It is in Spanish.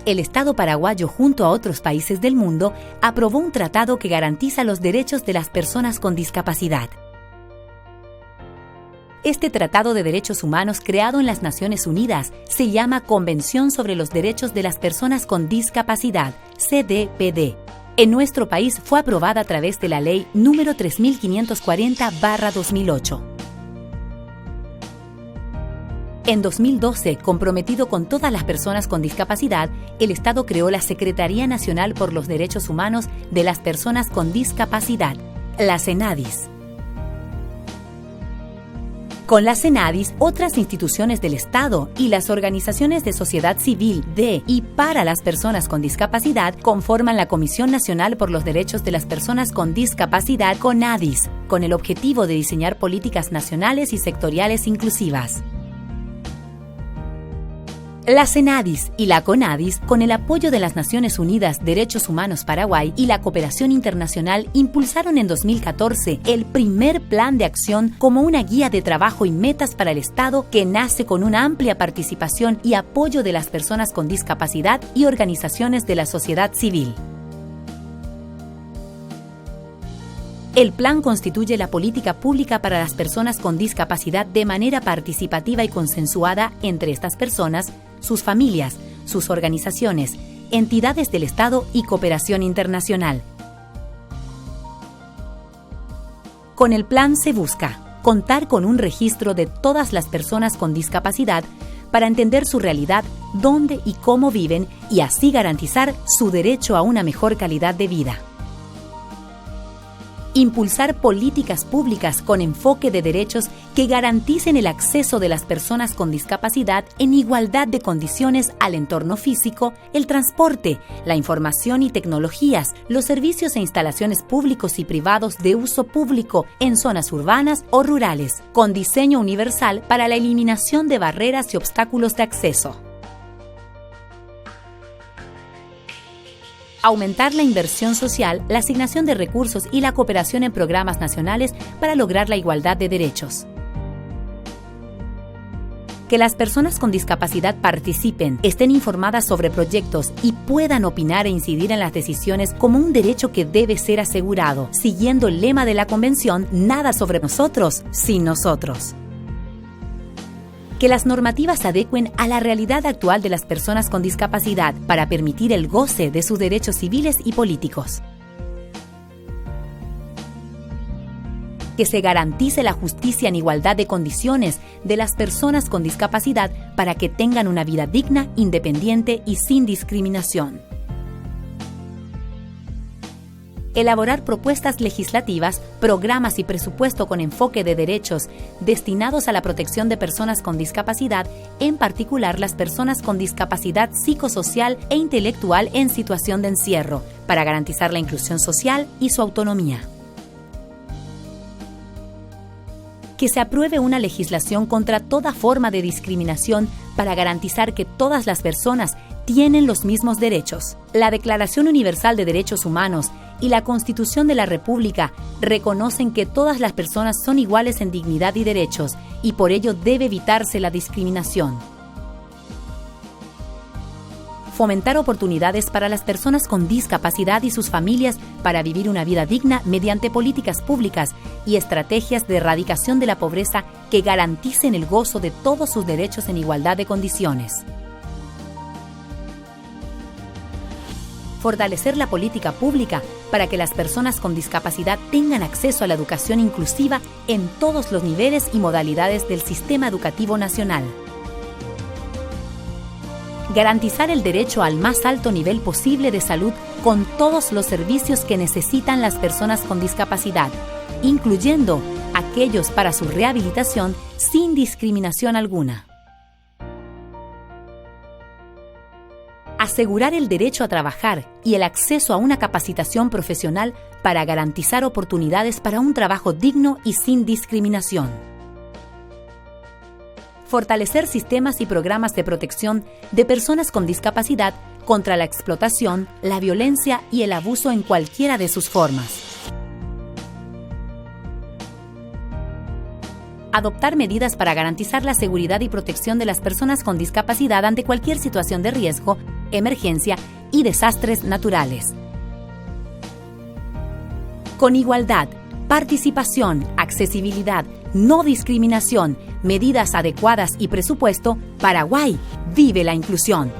el Estado paraguayo, junto a otros países del mundo, aprobó un tratado que garantiza los derechos de las personas con discapacidad. Este Tratado de Derechos Humanos, creado en las Naciones Unidas, se llama Convención sobre los Derechos de las Personas con Discapacidad, CDPD. En nuestro país fue aprobada a través de la Ley número 3540/2008. En 2012, comprometido con todas las personas con discapacidad, el Estado creó la Secretaría Nacional por los Derechos Humanos de las Personas con Discapacidad, la CENADIS. Con la CENADIS, otras instituciones del Estado y las organizaciones de sociedad civil de y para las personas con discapacidad conforman la Comisión Nacional por los Derechos de las Personas con Discapacidad, CONADIS, con el objetivo de diseñar políticas nacionales y sectoriales inclusivas. La CENADIS y la CONADIS, con el apoyo de las Naciones Unidas, Derechos Humanos Paraguay y la cooperación internacional, impulsaron en 2014 el primer plan de acción como una guía de trabajo y metas para el Estado que nace con una amplia participación y apoyo de las personas con discapacidad y organizaciones de la sociedad civil. El plan constituye la política pública para las personas con discapacidad de manera participativa y consensuada entre estas personas, sus familias, sus organizaciones, entidades del Estado y cooperación internacional. Con el plan se busca contar con un registro de todas las personas con discapacidad para entender su realidad, dónde y cómo viven y así garantizar su derecho a una mejor calidad de vida. Impulsar políticas públicas con enfoque de derechos que garanticen el acceso de las personas con discapacidad en igualdad de condiciones al entorno físico, el transporte, la información y tecnologías, los servicios e instalaciones públicos y privados de uso público en zonas urbanas o rurales, con diseño universal para la eliminación de barreras y obstáculos de acceso. Aumentar la inversión social, la asignación de recursos y la cooperación en programas nacionales para lograr la igualdad de derechos. Que las personas con discapacidad participen, estén informadas sobre proyectos y puedan opinar e incidir en las decisiones como un derecho que debe ser asegurado, siguiendo el lema de la Convención, nada sobre nosotros sin nosotros. Que las normativas se adecuen a la realidad actual de las personas con discapacidad para permitir el goce de sus derechos civiles y políticos. Que se garantice la justicia en igualdad de condiciones de las personas con discapacidad para que tengan una vida digna, independiente y sin discriminación. Elaborar propuestas legislativas, programas y presupuesto con enfoque de derechos destinados a la protección de personas con discapacidad, en particular las personas con discapacidad psicosocial e intelectual en situación de encierro, para garantizar la inclusión social y su autonomía. Que se apruebe una legislación contra toda forma de discriminación para garantizar que todas las personas tienen los mismos derechos. La Declaración Universal de Derechos Humanos y la Constitución de la República reconocen que todas las personas son iguales en dignidad y derechos y por ello debe evitarse la discriminación. Fomentar oportunidades para las personas con discapacidad y sus familias para vivir una vida digna mediante políticas públicas y estrategias de erradicación de la pobreza que garanticen el gozo de todos sus derechos en igualdad de condiciones. Fortalecer la política pública para que las personas con discapacidad tengan acceso a la educación inclusiva en todos los niveles y modalidades del sistema educativo nacional. Garantizar el derecho al más alto nivel posible de salud con todos los servicios que necesitan las personas con discapacidad, incluyendo aquellos para su rehabilitación sin discriminación alguna. Asegurar el derecho a trabajar y el acceso a una capacitación profesional para garantizar oportunidades para un trabajo digno y sin discriminación. Fortalecer sistemas y programas de protección de personas con discapacidad contra la explotación, la violencia y el abuso en cualquiera de sus formas. Adoptar medidas para garantizar la seguridad y protección de las personas con discapacidad ante cualquier situación de riesgo emergencia y desastres naturales. Con igualdad, participación, accesibilidad, no discriminación, medidas adecuadas y presupuesto, Paraguay vive la inclusión.